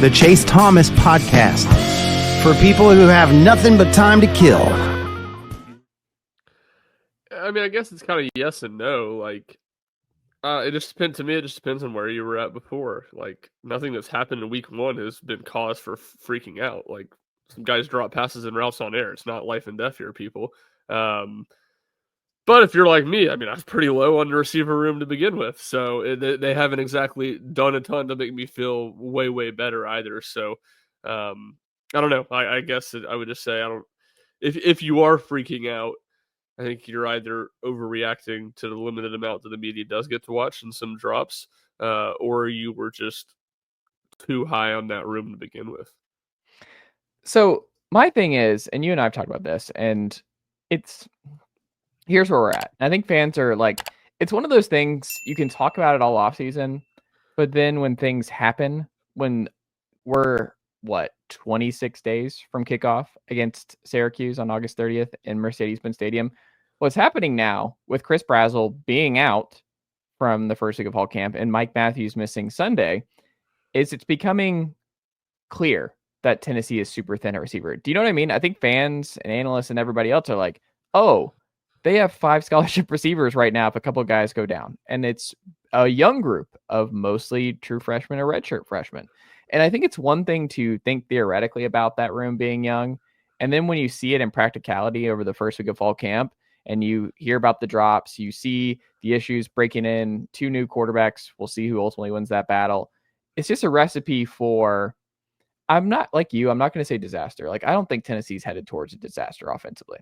the Chase Thomas Podcast, for people who have nothing but time to kill. I mean, I guess it's kind of yes and no. Like, it just depends. To me, it just depends on where you were at before. Like, nothing that's happened in week one has been cause for freaking out. Like, some guys drop passes and routes on air. It's not life and death here, people. But if you're like me, I mean, I was pretty low on the receiver room to begin with. So they haven't exactly done a ton to make me feel way, way better either. So I don't know. I guess I would just say I don't. If you are freaking out, I think you're either overreacting to the limited amount that the media does get to watch and some drops, or you were just too high on that room to begin with. So my thing is, and you and I have talked about this, and here's where we're at. I think fans are like, it's one of those things you can talk about it all off season, but then when things happen, when we're 26 days from kickoff against Syracuse on August 30th in Mercedes-Benz Stadium, what's happening now with Chris Brazzell being out from the first week of fall camp and Mike Matthews missing Sunday is it's becoming clear that Tennessee is super thin at receiver. Do you know what I mean? I think fans and analysts and everybody else are like, oh, they have 5 scholarship receivers right now if a couple of guys go down. And it's a young group of mostly true freshmen or redshirt freshmen. And I think it's one thing to think theoretically about that room being young. And then when you see it in practicality over the first week of fall camp and you hear about the drops, you see the issues breaking in 2 new quarterbacks. We'll see who ultimately wins that battle. It's just a recipe for, I'm not like you, I'm not going to say disaster. Like, I don't think Tennessee's headed towards a disaster offensively.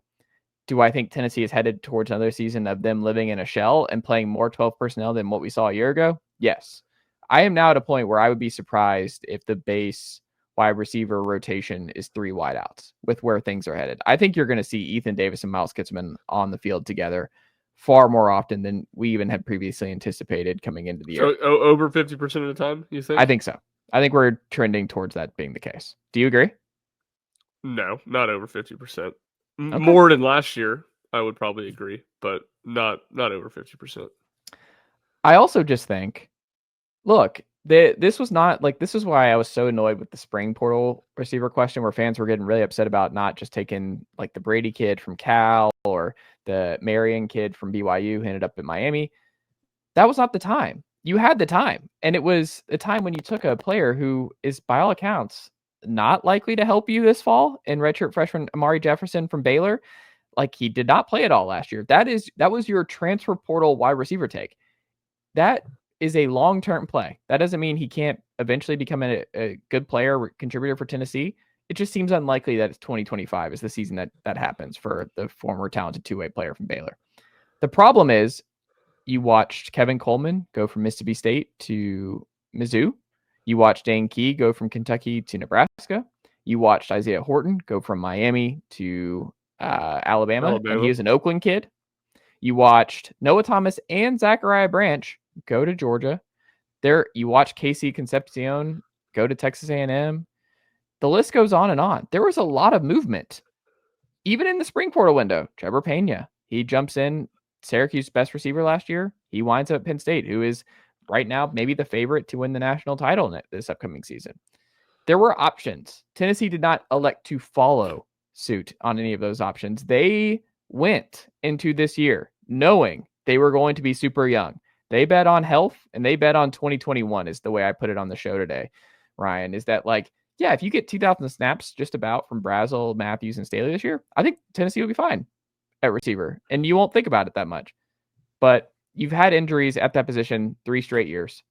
Do I think Tennessee is headed towards another season of them living in a shell and playing more 12 personnel than what we saw a year ago? Yes. I am now at a point where I would be surprised if the base wide receiver rotation is 3 wideouts with where things are headed. I think you're going to see Ethan Davis and Miles Kitzman on the field together far more often than we even had previously anticipated coming into the year. So over 50% of the time, you think? I think so. I think we're trending towards that being the case. Do you agree? No, not over 50%. Okay. More than last year, I would probably agree, but not over 50%. I also just think, look, this was not like, this is why I was so annoyed with the spring portal receiver question, where fans were getting really upset about not just taking like the Brady kid from Cal or the Marion kid from BYU who ended up in Miami. That was not the time. You had the time, and it was a time when you took a player who is, by all accounts, not likely to help you this fall in redshirt freshman Amari Jefferson from Baylor. Like, he did not play at all last year. That was your transfer portal wide receiver take. That is a long-term play. That doesn't mean he can't eventually become a good player, contributor for Tennessee. It just seems unlikely that it's 2025 is the season that happens for the former talented two-way player from Baylor. The problem is, you watched Kevin Coleman go from Mississippi State to Mizzou. You watched Dane Key go from Kentucky to Nebraska. You watched Isaiah Horton go from Miami to Alabama, and he was an Oakland kid. You watched Noah Thomas and Zachariah Branch go to Georgia. You watched Casey Concepcion go to Texas A&M. The list goes on and on. There was a lot of movement, even in the spring portal window. Trevor Pena, he jumps in, Syracuse's best receiver last year. He winds up at Penn State, who is right now maybe the favorite to win the national title this upcoming season. There were options. Tennessee did not elect to follow suit on any of those options. They went into this year knowing they were going to be super young. They bet on health, and they bet on 2021 is the way I put it on the show today, Ryan, is that, like, yeah, if you get 2,000 snaps just about from Brazzell, Matthews, and Staley this year, I think Tennessee will be fine at receiver, and you won't think about it that much. But you've had injuries at that position 3 straight years,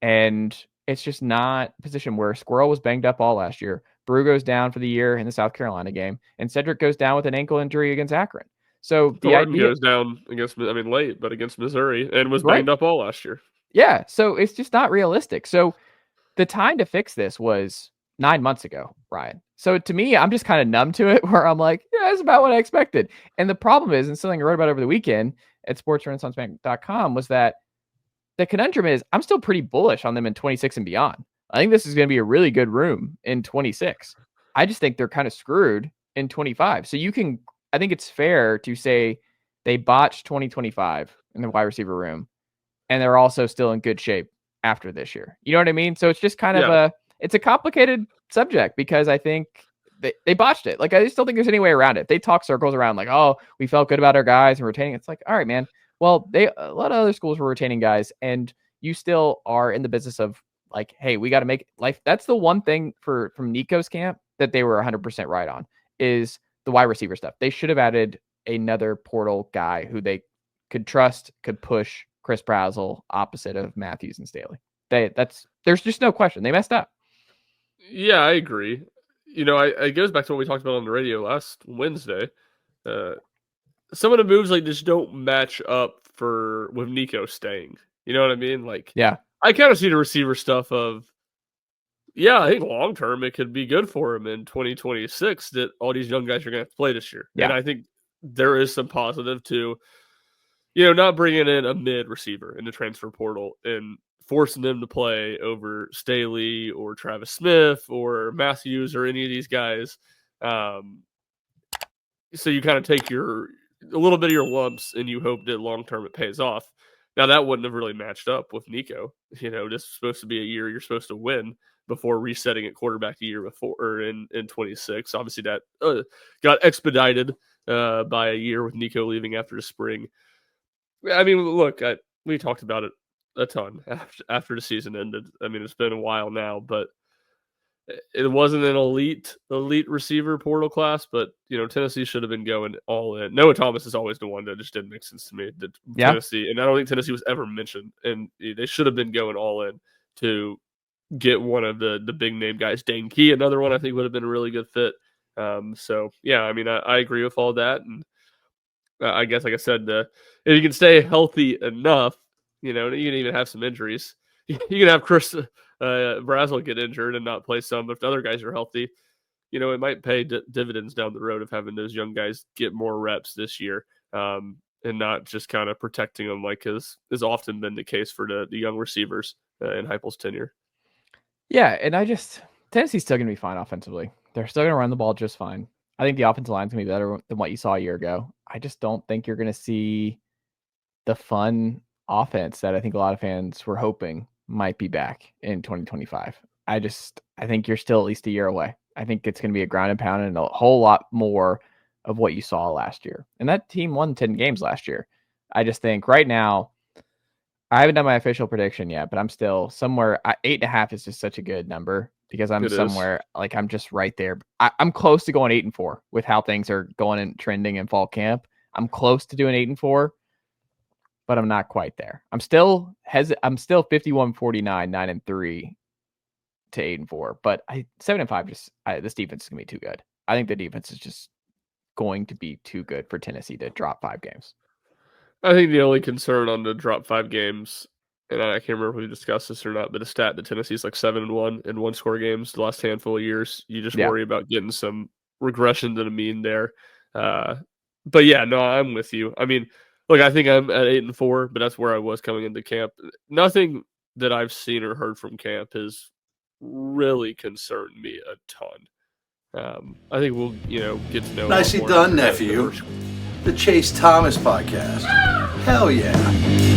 and it's just not a position where Squirrel was banged up all last year. Brew goes down for the year in the South Carolina game, and Cedric goes down with an ankle injury against Akron. So the Thornton idea goes down late, but against Missouri, and was banged up all last year. Yeah, so it's just not realistic. So the time to fix this was 9 months ago, Ryan. So to me, I'm just kind of numb to it, where I'm like, yeah, that's about what I expected. And the problem is, and something I wrote about over the weekend at sportsrenaissancebank.com, was that the conundrum is I'm still pretty bullish on them in 26 and beyond. I think this is going to be a really good room in 26. I just think they're kind of screwed in 25. So I think it's fair to say they botched 2025 in the wide receiver room, and they're also still in good shape after this year. You know what I mean? So it's just kind of it's a complicated subject because I think they botched it. Like, I just don't think there's any way around it. They talk circles around like, oh, we felt good about our guys and retaining. It's like, all right, man. Well, a lot of other schools were retaining guys, and you still are in the business of like, hey, we got to make life. That's the one thing from Nico's camp that they were 100% right on is the wide receiver stuff. They should have added another portal guy who they could trust, could push Chris Brazzell opposite of Matthews and Staley. There's just no question. They messed up. Yeah, I agree. It goes back to what we talked about on the radio last Wednesday. Some of the moves like just don't match up with Nico staying. You know what I mean? Like, yeah, I kind of see the receiver stuff of, yeah, I think long term it could be good for him in 2026 that all these young guys are going to have to play this year. Yeah. And I think there is some positive to, not bringing in a mid receiver in the transfer portal and forcing them to play over Staley or Travis Smith or Matthews or any of these guys. So you kind of take a little bit of your lumps and you hope that long term it pays off. Now that wouldn't have really matched up with Nico. This is supposed to be a year you're supposed to win before resetting at quarterback the year before or in 26. Obviously that got expedited by a year with Nico leaving after the spring. I mean, look, we talked about it a ton after the season ended. I mean, it's been a while now, but it wasn't an elite receiver portal class, but Tennessee should have been going all in. Noah Thomas is always the one that just didn't make sense to me. Tennessee, and I don't think Tennessee was ever mentioned, and they should have been going all in to get one of the big name guys. Dane Key, another one I think would have been a really good fit. So yeah, I mean, I agree with all that, and I guess, like I said, if you can stay healthy enough, you can even have some injuries. You can have Chris Brazzell get injured and not play some, but if the other guys are healthy, it might pay dividends down the road of having those young guys get more reps this year, and not just kind of protecting them like has often been the case for the young receivers in Heupel's tenure. Yeah, and Tennessee's still going to be fine offensively. They're still going to run the ball just fine. I think the offensive line's going to be better than what you saw a year ago. I just don't think you're going to see the fun offense that I think a lot of fans were hoping might be back in 2025. I think you're still at least a year away. I think it's going to be a ground and pound and a whole lot more of what you saw last year. And that team won 10 games last year. I just think right now, I haven't done my official prediction yet, but I'm still somewhere. 8.5 is just such a good number because I'm somewhere like I'm just right there. I'm close to going 8-4 with how things are going and trending in fall camp. I'm close to doing 8-4, but I'm not quite there. I'm still 51-49, 9-3 to 8-4, but 7-5. This defense is gonna be too good. I think the defense is just going to be too good for Tennessee to drop 5 games. I think the only concern on the drop 5 games, and I can't remember if we discussed this or not, but a stat that Tennessee's like 7-1 in one-score games the last handful of years. You just worry about getting some regression to the mean there. But yeah, no, I'm with you. I mean, look, I think I'm at 8-4, but that's where I was coming into camp. Nothing that I've seen or heard from camp has really concerned me a ton. I think we'll, get to know. Nicely done, nephew. The Chase Thomas podcast. Hell yeah.